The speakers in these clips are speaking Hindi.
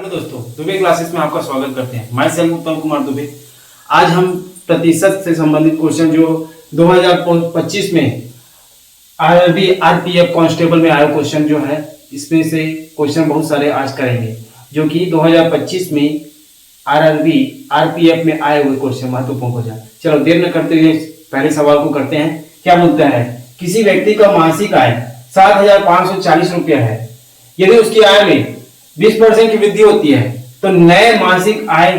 हेलो दोस्तों, दुबे क्लासेस में आपका स्वागत करते हैं। मैं सेल्फ उत्तम कुमार दुबे। आज हम प्रतिशत से संबंधित क्वेश्चन जो 2025 में आरआरबी आरपीएफ कांस्टेबल में आया क्वेश्चन जो है, इसमें से क्वेश्चन बहुत सारे आज करेंगे जो कि 2025 में आरआरबी आरपीएफ में आए हुए क्वेश्चन महत्वपूर्ण हो जाए। चलो देर न करते हुए पहले सवाल को करते हैं। क्या मुद्दा है? किसी व्यक्ति का मासिक आय 7,540 रुपया है। यदि उसकी आय में 20% की वृद्धि होती है तो नए मासिक आय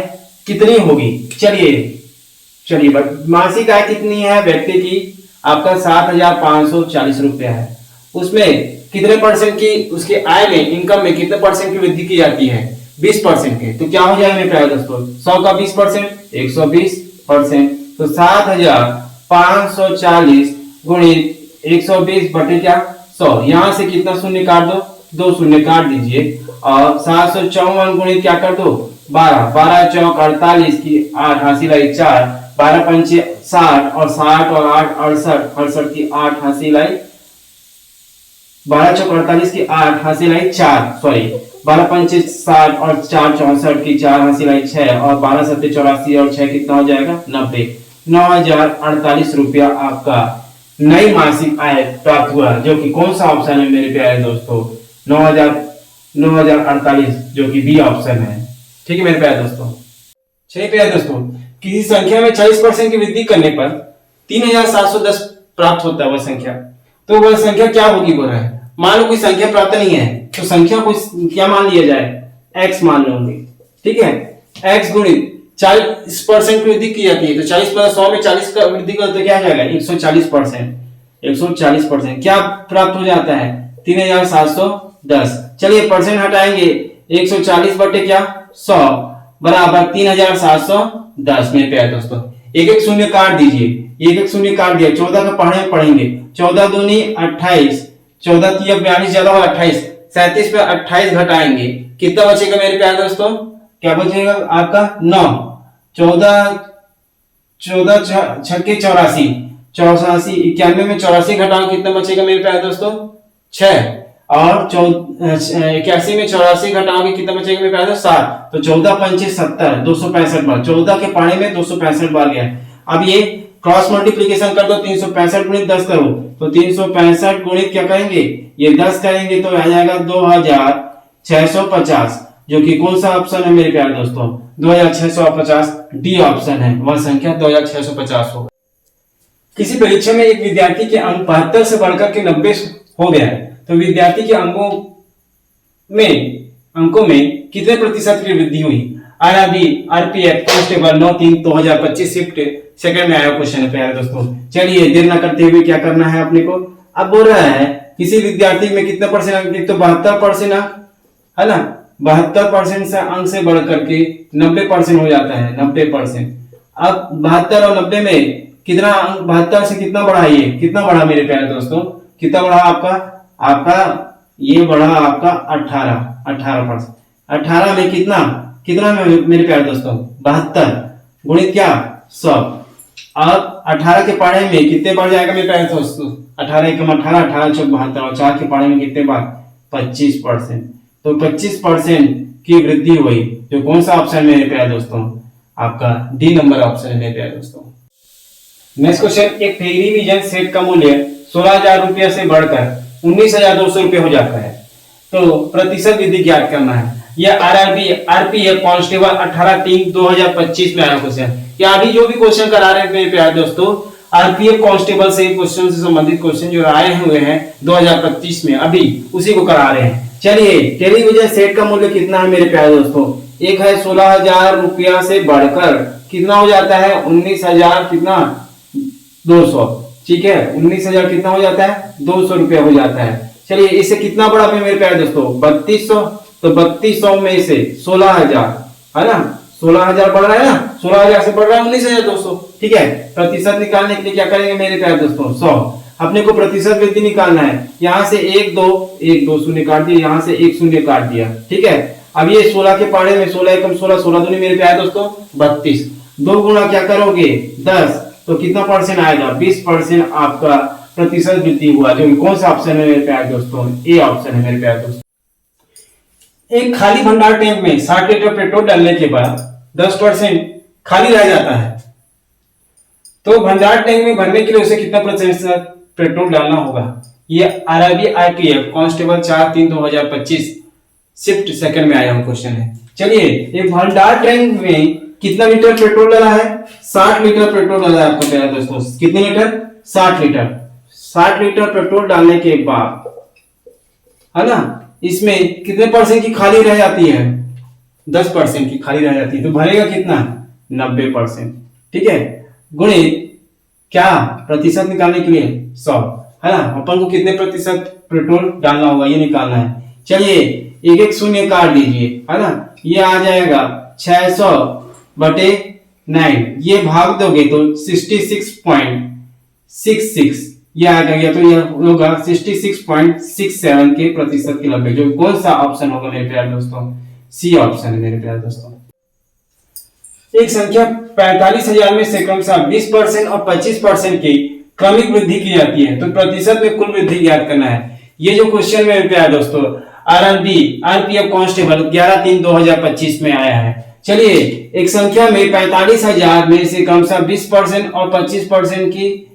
कितनी होगी? चलिए मासिक आय कितनी है व्यक्ति की? आपका 7,540 रुपया है। उसमें कितने परसेंट की उसके आय में, इनकम में कितने परसेंट की वृद्धि की जाती है? 20% के। तो क्या हो जाएगा मेरे प्यारे दोस्तों? 100 का 20% 120%। तो 7,540 गुणित 120 बटे क्या 100। यहां से कितना शून्य काट दो? 2 शून्य काट दीजिए। और 754 गुणित क्या कर दो? 12। 12 चौक 48 की 8 हासिल आई 4। 12 पंचे 60 और 60 और 8 68। 68 की 8 हासिल आई 12 चौक 48 की 8 हासिल आई 4। सॉरी 12 पंचे 60 और 4 64 की 4 हासिल आई 6। और 12 सत्ते 84 और 6 कितना हो जाएगा? 90। 9,048 रुपया आपका नई मासिक आय प्राप्त हुआ, जो कि कौन सा ऑप्शन है मेरे प्यारे दोस्तों? 9,048 जो कि बी ऑप्शन है। ठीक है मेरे प्यारे दोस्तों। चलिए प्यारे दोस्तों, किसी संख्या में 40% की वृद्धि करने पर 3,710 प्राप्त होता है वह संख्या। तो वह संख्या क्या होगी बोल रहा है। मान लो कोई संख्या प्राप्त नहीं है तो संख्या को क्या मान लिया जाए? x मान लोगे। ठीक है, x गुणित 40% की वृद्धि की जाती है तो 40 + 100 में 40 का वृद्धि कर तो क्या आ जाएगा? 140%। 140% क्या प्राप्त हो जाता है? 3,710। चलिए परसेंट हटाएंगे। 140 बटे क्या 100 बराबर 3,710। मेरे प्यारे दोस्तों, एक एक शून्य काट दीजिए। एक एक शून्य काट दिया। 14 का पढ़े पढ़ेंगे। 14 दूनी 28। 14 3 42 ज्यादा हो 28। 37 पे 28 घटाएंगे, कितना बचेगा मेरे प्यारे दोस्तों? क्या बचेगा आपका? 9। 14 छक्के 84। 84 91 में 84 घटाओ, कितना बचेगा मेरे प्यारे दोस्तों? 6। और 81 में 84 घटाओगे, कितना बचेगा मेरे प्यारे दोस्तों? 7। तो 14 पंचे 70 265 बार। 14 के पाने में 265 बार गया। अब ये क्रॉस मल्टीप्लीकेशन कर दो। 365 गुणित 10 करो तो 365 गुणित क्या करेंगे? ये 10 करेंगे तो आ जाएगा 2,650, जो कि कौन सा ऑप्शन है मेरे प्यारे दोस्तों? 2,650 डी ऑप्शन है। वह संख्या 2,650 होगा। किसी परीक्षा में एक विद्यार्थी के अंक 72 से बढ़कर के 90 हो गया है तो विद्यार्थी के अंकों में कितने प्रतिशत की वृद्धि हुई? RRB RPF constable 9/3/2025 shift second में आया क्वेश्चन है प्यारे दोस्तों। चलिए देर न करते हुए क्या करना है अपने को। अब बोल रहा है किसी विद्यार्थी में कितना परसेंट अंक? एक तो 72% अंक है ना। 72% से अंक से बढ़ करके 90% हो जाता है। 90%। अब 72 और 90 में कितना अंक? 72 से कितना बढ़ा? ये कितना बढ़ा मेरे प्यारे दोस्तों? कितना बढ़ा आपका ये बढ़ा आपका 18%। 18 में कितना में मेरे प्यारे दोस्तों? 72 गुणित क्या 100। अब 18 के पढ़े में कितने बढ़ जाएगा मेरे प्यारे दोस्तों? 18 एकम 18, 18 चौक 72 और 4 के पढ़े में कितने बार? 25%। तो 25% की वृद्धि हुई, जो कौन सा ऑप्शन है मेरे प्यारे दोस्तों? आपका डी नंबर ऑप्शन है मेरे प्यारे दोस्तों। नेक्स्ट क्वेश्चन, एक टेलीविजन सेट का मूल्य 16,000 रुपया से बढ़कर 19,200 रुपये हो जाता है तो प्रतिशत वृद्धि ज्ञात करना है। यह आरआरबी आरपीएफ कांस्टेबल 18/3/2025 में आया क्वेश्चन। या अभी जो भी क्वेश्चन करा रहे हैं मेरे प्यारे दोस्तों, आरपीएफ कांस्टेबल से क्वेश्चन से संबंधित क्वेश्चन जो आए हुए हैं 2025 में, अभी उसी को करा रहे हैं। चलिए टेलीविजन सेट का मूल्य कितना है मेरे प्यारे दोस्तों? एक है 16,000 रुपया से बढ़कर कितना हो जाता है? 19,000 कितना 200। ठीक है, 19,000 कितना हो जाता है? 200 रुपया हो जाता है। चलिए इससे कितना बढ़ा मेरे प्यारे दोस्तों? 3200। तो 3200 में से 16,000 है ना, 16,000 बढ़ रहा है ना, 16,000 से बढ़ रहा है 19,200। ठीक है, प्रतिशत निकालने के लिए क्या करेंगे मेरे प्यारे दोस्तों? 100। अपने को प्रतिशत वृद्धि निकालना है। यहाँ से 1 2 शून्य काट दिया, यहाँ से 1 शून्य काट दिया। ठीक है, अब ये 16 के पारे में 16 एकम 16, 16 दूनी मेरे प्यारे दोस्तों 32। 2 गुणा क्या करोगे? 10। तो कितना परसेंट आएगा? 20% आपका प्रतिशत वृद्धि हुआ, जो कौन सा ऑप्शन है मेरे प्यारे दोस्तों? ए ऑप्शन है मेरे प्यारे दोस्तों। एक खाली भंडार टैंक में 60 लीटर पेट्रोल डालने के बाद 10% खाली रह जाता है, तो भंडार टैंक में भरने के लिए उसे कितना प्रतिशत पेट्रोल डालना होगा? ये RRB RPF constable 4/3/2025 shift second में आया हुआ क्वेश्चन है। चलिए, एक भंडार टैंक में कितना लीटर पेट्रोल डाला है? 60 लीटर पेट्रोल डाला है आपको प्यारे दोस्तों। कितने लीटर? 60 लीटर। 60 लीटर पेट्रोल डालने के बाद, है ना, इसमें कितने परसेंट की खाली रह जाती है? 10% की खाली रह जाती है, तो भरेगा कितना? 90%। ठीक है, गुणित क्या? प्रतिशत निकालने के लिए 100, है ना। अपन को कितने प्रतिशत पेट्रोल डालना होगा ये निकालना है। चलिए, एक एक शून्य काट दीजिए, है ना। ये आ जाएगा 600/9, ये भाग दोगे तो 66.66 ये आ गया, तो ये होगा 66.67 के प्रतिशत के लगभग। जो कौन सा ऑप्शन होगा मेरे प्यारे दोस्तों? सी ऑप्शन है मेरे प्यारे दोस्तों। एक संख्या 45,000 में से क्रमशः 20% और 25% की क्रमिक वृद्धि की जाती है, तो प्रतिशत में कुल वृद्धि ज्ञात करना है। ये जो क्वेश्चन मेरे प्यारे दोस्तों आरआरबी आरपीएफ कांस्टेबल 11/3/2025 में आया है। चलिए, एक संख्या में 45,000 में से क्रमशः 20% और 25% की,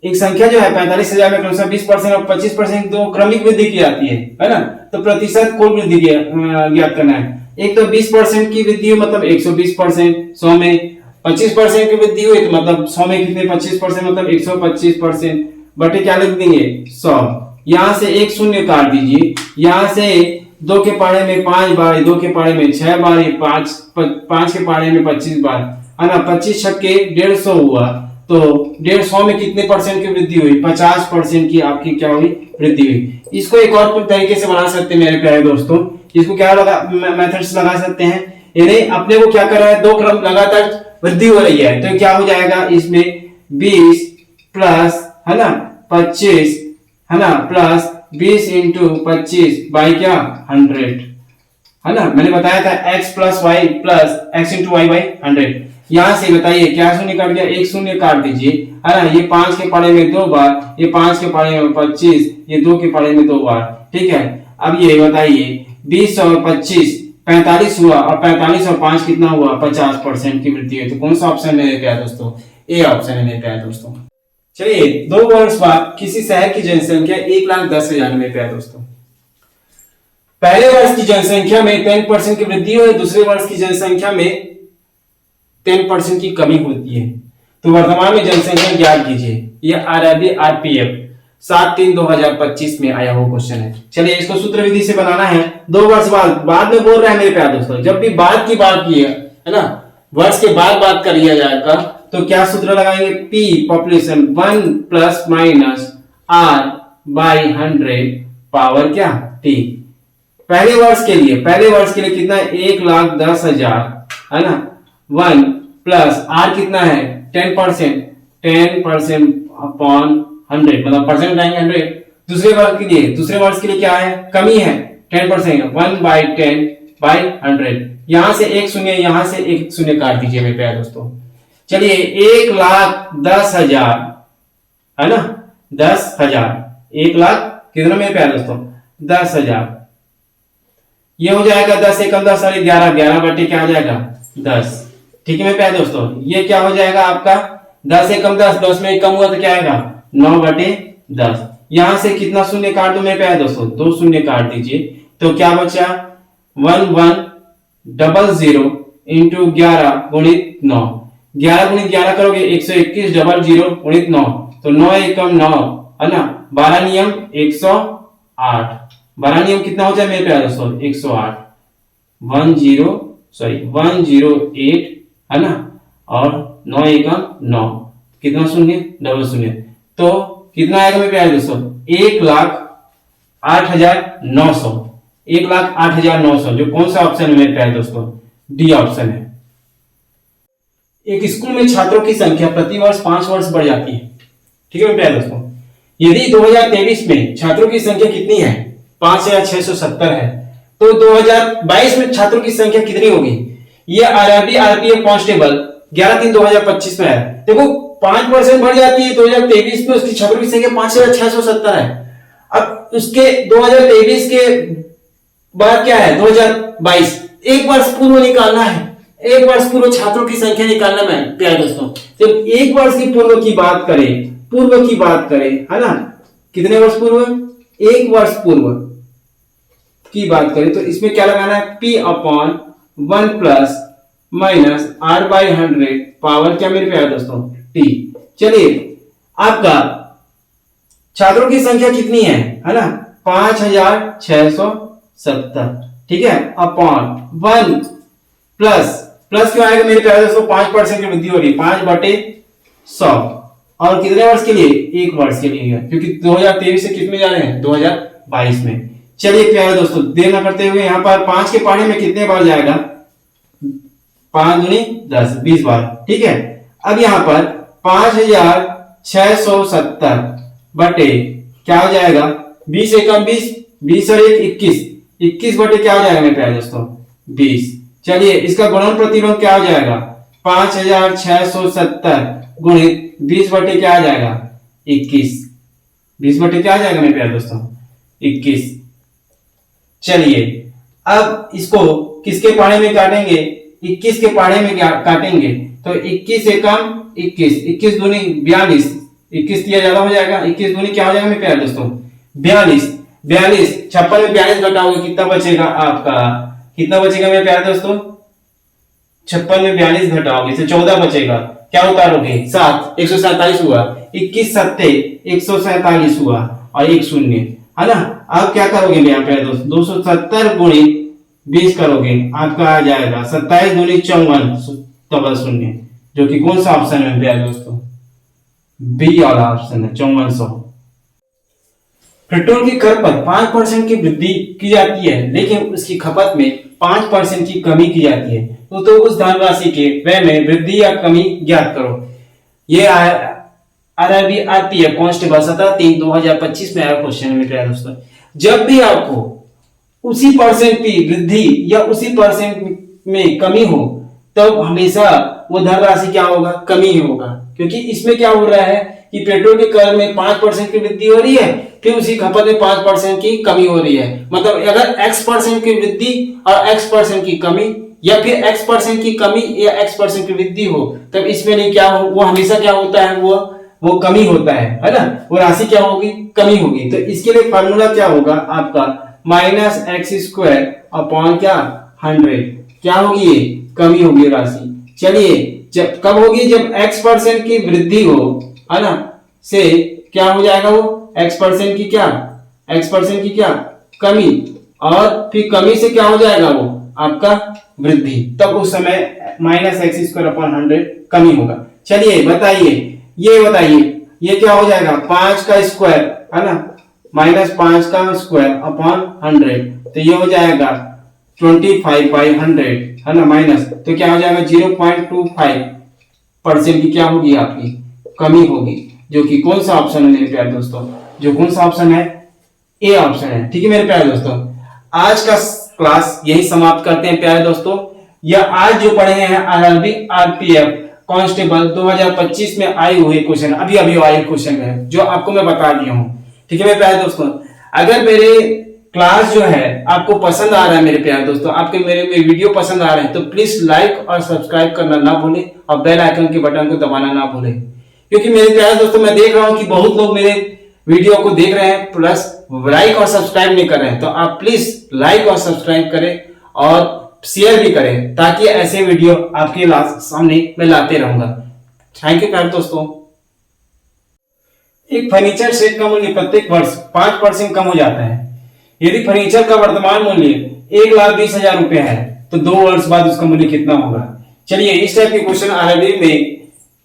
एक संख्या जो है 45,000 में क्रमशः 20% और 25% दो क्रमिक वृद्धि की जाती है ना। तो प्रतिशत कुल वृद्धि ज्ञात करना है। एक तो 20% की वृद्धि हुई मतलब 120%, 100 में 25% की वृद्धि हुई तो मतलब 100 में कितने? 25% मतलब 125% बटे क्या लिख देंगे? 100। यहां से एक शून्य काट दीजिए, यहां से 2 के पारे में 5 बार, 2 के पारे में 6 बार, 5 के पारे में 25 बार, है ना। 25 छक्के 150 हुआ, तो 150 में कितने परसेंट की वृद्धि हुई? 50% की आपकी क्या हुई? वृद्धि हुई। इसको एक और तरीके से बना सकते हैं मेरे प्यारे दोस्तों। इसको क्या मेथड्स लगा सकते हैं, यानी अपने को क्या कर रहा है? दो क्रम लगातार वृद्धि हो रही है, तो क्या हो जाएगा? इसमें 20 प्लस, है ना, 25, है ना, प्लस 20 इंटू 25 बाई क्या? 100, है ना। मैंने बताया था x plus y plus x into y by 100। यहां से बताइए क्या शून्य काट दिया? एक शून्य काट दीजिए, है ना। ये 5 के पारे में 2 बार, ये 5 के पारे में 25, ये 2 के पारे में 2 बार। ठीक है, अब ये बताइए 20 और 25 45 हुआ, और 45 और 5 कितना हुआ? 50% की वृद्धि है। तो कौन सा ऑप्शन है मेरे प्यारे दोस्तों? ए ऑप्शन है मेरे प्यारे दोस्तों। चलिए, 2 वर्ष बाद किसी शहर की जनसंख्या 1,10,000 में प्यारे दोस्तों। पहले वर्ष की जनसंख्या में 10% की वृद्धि हुई, दूसरे वर्ष की जनसंख्या में 10% की कमी होती है। तो वर्तमान में जनसंख्या ज्ञात कीजिए। यह आरआरबी आरपीएफ 7/3/2025 में आया हुआ क्वेश्चन है। चलिए, इसको सूत्र विधि से बनाना है। 2 वर्ष बाद में बोल रहा है मेरे प्यारे दोस्तों। जब भी बाद की बात की है ना, वर्ष के बाद बात कर लिया जाएगा, तो क्या सूत्र लगाएंगे? P population 1 plus minus R by 100 power क्या? T। पहले वर्ष के लिए कितना है? 1,10,000, है ना। 1 प्लस R कितना है? 10% अपॉन 100, मतलब परसेंट लाएंगे 100। दूसरे वर्ष के लिए क्या है? कमी है 10%, 1/10 बाई 100। यहां से एक शून्य, यहां से एक शून्य काट दीजिए मेरे प्यारे दोस्तों। चलिए, 1,10,000, है ना, 10,000, 1,00,000 कितना मेरे प्यारे दोस्तों? 10,000। ये हो जाएगा 10 एकम 10 और 11, 11 बटे क्या आ जाएगा? 10। ठीक है मेरे प्यारे दोस्तों, ये क्या हो जाएगा आपका? 10 एकम 10, 10 में एक कम हुआ तो क्या आएगा? 9/10। यहां से कितना शून्य काट दो मेरे प्यारे दोस्तों? 2 शून्य काट दीजिए, तो क्या बचा? 1100 इंटू 11 गुणित 9। 11 गुणित 11 करोगे 121, 00 गुणित 9, तो 9 एकम 9, है ना। 12 नियम 108। 12 नियम कितना हो जाए मेरे प्यारे दोस्तों? 108। 108, है ना, और 9 एकम 9, कितना शून्य? डबल शून्य, तो कितना आएगा मेरे प्यारे दोस्तों? 1,08,900। 1,08,900, जो कौन सा ऑप्शन है मेरे प्यारे दोस्तों? डी ऑप्शन है। एक स्कूल में छात्रों की संख्या प्रति वर्ष 5 वर्ष बढ़ जाती है। ठीक है मेरे प्यारे दोस्तों, यदि 2023 में छात्रों की संख्या कितनी है? 5,670 है, तो 2022 में छात्रों की संख्या कितनी होगी? ये आरआरबी आरपीएफ कांस्टेबल 11/3/2025 में है। देखो 5% बढ़ जाती है 2023 में, उसकी छात्रों की संख्या 5,670 है। अब उसके 2023 के बात क्या है 2022, एक वर्ष पूर्व निकालना है, एक वर्ष पूर्व छात्रों की संख्या निकालना है प्यारे दोस्तों। जब एक वर्ष की पूर्व की बात करें है ना, कितने वर्ष पूर्व, एक वर्ष पूर्व की बात करें तो इसमें क्या लगाना है, p upon 1 plus minus r by 100 power क्या मेरे प्यारे दोस्तों t। चलिए आपका छात्रों की संख्या कितनी है ना, 5670, ठीक है, अपॉन 1 प्लस क्यों आएगा मेरे प्यारे दोस्तों, 5% की वृद्धि हो रही है, 5/100, और कितने वर्ष के लिए, एक वर्ष के लिए, क्योंकि 2023 से किस में जा रहे हैं, 2022 में। चलिए प्यारे दोस्तों देर न करते हुए यहाँ पर 5 के पहाड़े में कितने बार जाएगा, 5 दूनी 10, 20 बार, ठीक है। अब यहाँ पर 5670 बटे क्या हो जाएगा, 20 एकम 20, 20 और 1 21, 21 बटे क्या हो जाएगा मेरे प्यारे दोस्तों 20। चलिए इसका गुणन प्रतिलोम क्या हो जाएगा, 5670 गुणित 20 बटे क्या आ जाएगा 21, 20 बटे क्या आ जाएगा मेरे प्यारे दोस्तों 21। चलिए अब इसको किसके पहाड़े में काटेंगे, 21 के पहाड़े में काटेंगे तो 21 एकम 21, 21 दूनी 42, 21 दिया ज्यादा हो जाएगा, 21 दूनी क्या हो जाएगा मेरे प्यारे दोस्तों 42, 56 में 42 घटाओगे कितना बचेगा आपका, कितना बचेगा मेरे प्यारे दोस्तों, 56 में 42 घटाओगे तो 14 बचेगा, क्या उतारोगे 7, 147 हुआ, 21 सत्ते 147 हुआ और 1 शून्य है ना। अब क्या करोगे मेरे प्यारे दोस्त, 270 गुणित 20 करोगे, आपका आ जाएगा 27 गुणित 54 शून्य, जो कि कौन सा ऑप्शन है प्यारे दोस्तों, बी वाला ऑप्शन है 5400। पेट्रोल की कर पर 5% की वृद्धि की जाती है लेकिन उसकी खपत में 5% की कमी की जाती है, तो उस धनराशि के व्यय में वृद्धि या कमी ज्ञात करो। ये आरआरबी आरपीएफ कांस्टेबल 17/3/2025 में आया क्वेश्चन है मेरे दोस्तों। जब भी आपको उसी परसेंट की वृद्धि या उसी परसेंट में कमी हो तब हमेशा वो धनराशि क्या होगा, कमी ही होगा, क्योंकि इसमें क्या हो रहा है कि पेट्रोल के कर में 5% की वृद्धि हो रही है फिर उसी खपत में 5% की कमी हो रही है। मतलब अगर x% की वृद्धि और x% की कमी या फिर x% की कमी या x% की वृद्धि हो तब इसमें नहीं क्या हो, वो हमेशा क्या होता है, वो कमी होता है ना, वो राशि क्या होगी, कमी होगी। तो इसके लिए फार्मूला क्या होगा आपका, माइनस एक्स स्क्वायर अपॉन क्या 100, क्या होगी ये कमी होगी राशि। चलिए जब कब होगी, जब x% की वृद्धि हो है ना, से क्या हो जाएगा वो x% की क्या कमी, और फिर कमी से क्या हो जाएगा वो आपका वृद्धि, तब उस समय माइनस एक्स स्क्वायर अपॉन 100 कमी होगा। चलिए बताइए ये क्या हो जाएगा, 5 का स्क्वायर है ना, माइनस 5 का स्क्वायर अपॉन 100, तो ये हो जाएगा 25/100 है ना, माइनस तो क्या हो जाएगा 0.25% की क्या होगी आपकी कमी होगी, जो कि कौन सा ऑप्शन है मेरे प्यारे दोस्तों, जो कौन सा ऑप्शन है, ए ऑप्शन है। ठीक है मेरे प्यारे दोस्तों, आज का क्लास यही समाप्त करते हैं प्यारे दोस्तों। या आज जो पढ़े हैं आरआरबी आरपीएफ कांस्टेबल 2025 में आए हुए क्वेश्चन, अभी आए क्वेश्चन है जो आपको मैं बता दिया हूं। ठीक है मेरे प्यारे दोस्तों, अगर मेरे क्लास जो है आपको पसंद आ रहा है मेरे प्यारे दोस्तों, आपके मेरे वीडियो पसंद आ रहे हैं तो प्लीज लाइक और सब्सक्राइब करना ना भूलें और बेल आइकन के बटन को दबाना ना भूलें, क्योंकि मेरे प्यारे दोस्तों मैं देख रहा हूं कि बहुत लोग मेरे वीडियो को देख रहे हैं प्लस लाइक और सब्सक्राइब नहीं कर रहे हैं, तो आप प्लीज लाइक और सब्सक्राइब करें और शेयर भी करें ताकि ऐसे वीडियो आपके सामने मैं लाते रहूंगा। थैंक यू प्यारे दोस्तों। एक फर्नीचर सेट का मूल्य प्रत्येक वर्ष 5% कम हो जाता है। यदि फर्नीचर का वर्तमान मूल्य 1,20,000 रुपए है तो 2 वर्ष बाद उसका मूल्य कितना होगा। चलिए इस टाइप के क्वेश्चन आरआरबी में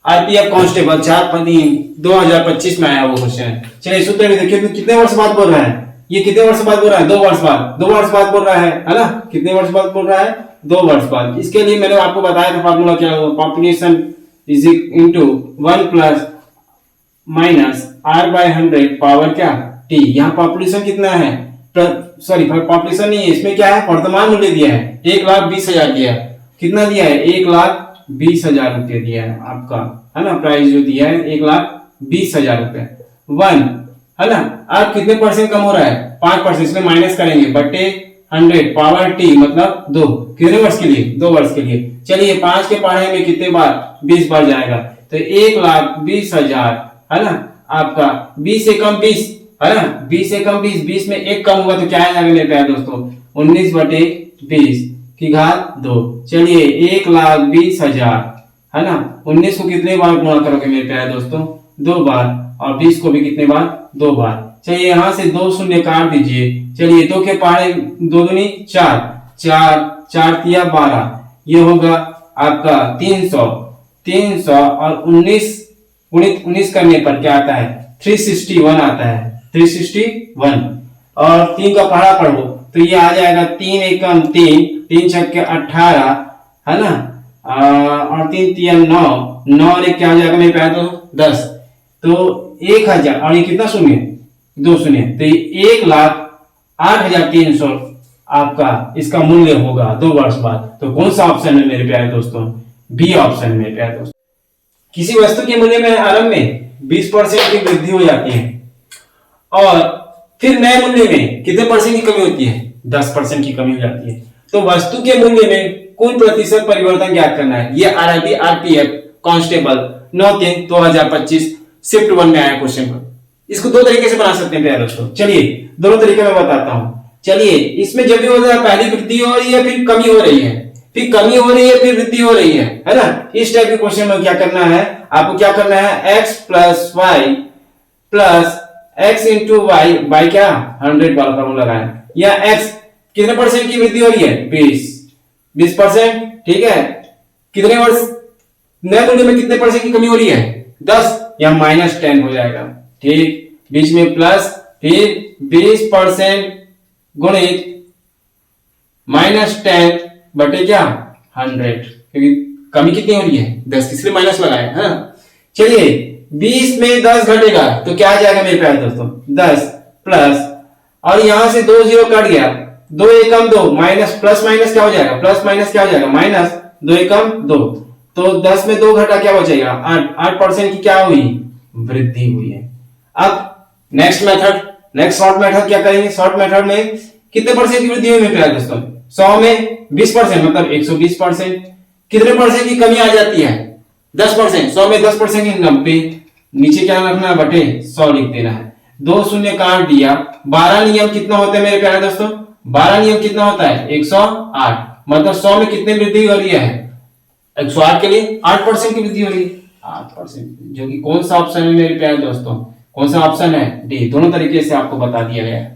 आरपीएफ कांस्टेबल 4/3/2025 में आया वो क्वेश्चन। चलिए सूत्र में देखिए कितने वर्ष बाद बोल रहा है, ये कितने वर्ष बाद बोल रहा है, 2 वर्ष बाद, 2 वर्ष बाद बोल रहा है ना, कितने वर्ष बाद बोल रहा है, 2 वर्ष बाद। इसके लिए मैंने आपको बताया था फार्मूला क्या होगा, population is into 1 plus minus r/100 power क्या t। यहाँ पॉपुलेशन कितना है, सॉरी पॉपुलेशन नहीं है, इसमें क्या है वर्तमान मूल्य दिया है 1,20,000 दिया है, कितना दिया है 1,20,000 रुपये दिया है आपका, है ना, प्राइस जो दिया है 1,20,000 रुपये 1 है ना। अब कितने परसेंट कम हो रहा है 5%, इसमें माइनस करेंगे बटे 100 पावर टी मतलब 2, कितने वर्ष के लिए? 2 वर्ष के लिए। चलिए 5 के पढ़ाई में कितने बार? 20 बार जाएगा, तो 1,20,000 है ना आपका। 20 से कम 20 है ना, 20 से कम 20, 20 में 1 कम हुआ तो क्या आ जाएगा मेरे प्यारे दोस्तों? 19/20 की घात 2। चलिए 1,20,000 है ना, 19 को कितने बार गुणा करोगे मेरे प्यारे दोस्तों? 2 बार, और 20 को भी कितने बार? 2 बार। चलिए यहाँ से 2 शून्य काट दीजिए। चलिए 2 के पहाड़े 2 दूनी 4, 4 तिया 12, ये होगा आपका 300 और 19 करने पर क्या आता है? 361 आता है, 361। और 3 का पहाड़ा पढ़ो तो ये आ जाएगा 3 एकम 3, 3 छक्के 18 है ना, और 3 तिया 9 और एक क्या हो जाएगा मेरे प्यारे दोस्तों? 10। तो 1000 और ये कितना शून्य? 2 शून्य, तो ये 1,08,300 आपका इसका मूल्य होगा 2 वर्ष बाद। तो कौन सा ऑप्शन है मेरे प्यारे दोस्तों? बी ऑप्शन है मेरे प्यारे दोस्तों। किसी वस्तु के मूल्य में आरंभ में 20% की वृद्धि हो जाती है और फिर नए मूल्य में कितने परसेंट की कमी होती है? 10% की कमी हो जाती है। तो वस्तु के मूल्य में कुल प्रतिशत परिवर्तन ज्ञात करना है। ये आरआरबी आरपीएफ कांस्टेबल 9/3/2025 शिफ्ट 1 में आया क्वेश्चन। इसको 2 तरीके से बना सकते हैं प्यारे दोस्तों। चलिए दोनों तरीके में बताता हूं। चलिए इसमें जब भी होता है पहली वृद्धि हो रही है, फिर कमी हो रही है, फिर कमी हो रही है, फिर वृद्धि हो रही है ना। इस टाइप के क्वेश्चन में क्या करना है आपको? क्या करना है? x plus y plus x into y by क्या 100 वाला फॉर्मूला लगाएं। या x कितने परसेंट की वृद्धि हो रही है? 20%। ठीक है, कितने वर्ष नए मूल्य में कितने परसेंट की कमी हो रही है? 10 या -10 हो जाएगा। ठीक, बीच में प्लस, फिर 20% गुणित -10 बटे क्या 100, क्योंकि कमी कितनी हो रही है? 10, इसलिए माइनस लगाया है। चलिए 20 में 10 घटेगा तो क्या आ जाएगा मेरे प्यारे दोस्तों? 10 प्लस, और यहां से 2 0 कट गया, 2 एकम 2 माइनस प्लस माइनस क्या हो जाएगा? प्लस माइनस क्या हो जाएगा? माइनस, 2 एकम 2, तो 10 में 2 घटा क्या बचेगा? 8% की क्या हुई? वृद्धि हुई है। अब next method, next short method क्या करेंगे? शॉर्ट मेथड में कितने परसेंट की वृद्धि हुई मेरे प्यारे दोस्तों? 100 में 20% मतलब 120%। कितने परसेंट की कमी आ जाती है? 10%। 100 में 10% की 90, नीचे क्या रखना है? बटे 100 लिख देना है। 2 शून्य काट दिया। 12 नियम कितना होता है मेरे प्यारे दोस्तों? 12 नियम कितना होता है? 108, मतलब 100 में कितने वृद्धि हो रही है? 108 के लिए 8% की वृद्धि हो रही है, 8%, जो कि कौन सा ऑप्शन है मेरे प्यारे दोस्तों? कौन सा ऑप्शन है? डी। दोनों तरीके से आपको बता दिया गया है।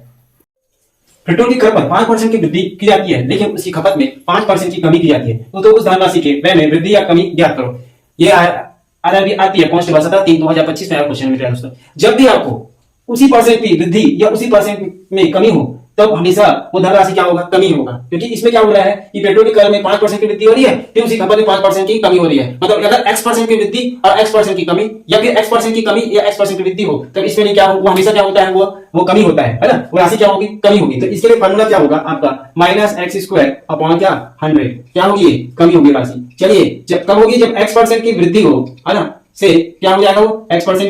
पेट्रोल की खपत 5% की वृद्धि की जाती है, लेकिन उसकी खपत में 5% की कमी की जाती है, तो उस धनराशि के व्यय में वृद्धि या कमी ज्ञात करो। ये आरआरबी आती है कांस्टेबल 17/3/2025 में आया क्वेश्चन मेरे दोस्तों। जब भी आपको उसी परसेंट की वृद्धि या उसी परसेंट में कमी हो तब हमेशा वो धनराशि क्या होगा? कमी होगा, क्योंकि इसमें क्या हो रहा है कि पेट्रोल की कर में 5% की वृद्धि हो रही है, फिर उसी खपत में 5% की कमी हो रही है। मतलब अगर x% की वृद्धि और x% की कमी, या फिर x% की कमी या x% की वृद्धि हो, तब इसमें नहीं क्या हो? वो हमेशा क्या होता है? वो कमी होता है ना। वो राशि क्या होगी? कमी होगी। तो इसके लिए फॉर्मूला क्या होगा आपका? -x² अपॉन क्या 100 क्या होगी? कमी होगी राशि। चलिए जब कब होगी? जब x% की वृद्धि हो, है ना, से क्या हो जाएगा? वो x%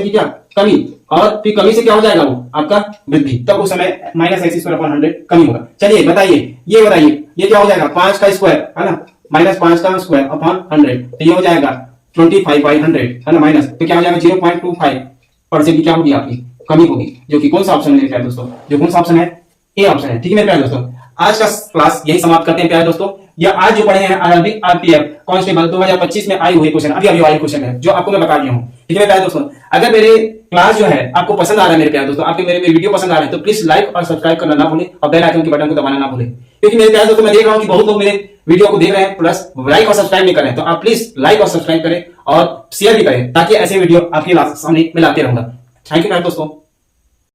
की क्या कमी, और फिर कमी से क्या हो जाएगा? वो आपका वृद्धि, तब उस समय -x² अपॉन 100 कमी होगा। चलिए बताइए, ये क्या हो जाएगा? 5 का स्क्वायर है ना, -5 का स्क्वायर अपॉन 100, तो ये हो जाएगा 25/100 है ना, माइनस, तो क्या हो जाएगा? 0.25% की क्या होगी? आपकी कमी होगी, जो कि कौन सा ऑप्शन है मेरे प्यारे दोस्तों? जो कौन सा ऑप्शन है? ए ऑप्शन है। ठीक है मेरे प्यारे दोस्तों, आज का क्लास यही समाप्त करते हैं प्यारे दोस्तों। या आज जो पढ़े हैं आरआरबी आरपीएफ कांस्टेबल 2025 में आई हुई क्वेश्चन, अभी वाले क्वेश्चन है जो आपको मैं बता दिया हूं। ठीक है मेरे प्यारे दोस्तों, अगर मेरे क्लास जो है आपको पसंद आ रहा है मेरे प्यारे दोस्तों, आपके मेरे वीडियो पसंद आ रहे हैं, तो प्लीज लाइक और सब्सक्राइब करना ना भूलें और बेल आइकन के बटन को दबाना ना भूलें, क्योंकि मेरे प्यारे दोस्तों मैं देख रहा हूं कि बहुत लोग मेरे वीडियो को देख रहे हैं प्लस लाइक और सब्सक्राइब नहीं कर रहे हैं। तो आप प्लीज लाइक और सब्सक्राइब करें और शेयर भी करें, ताकि ऐसे वीडियो आपके सामने मैं लाते रहूंगा। थैंक यू मेरे दोस्तों।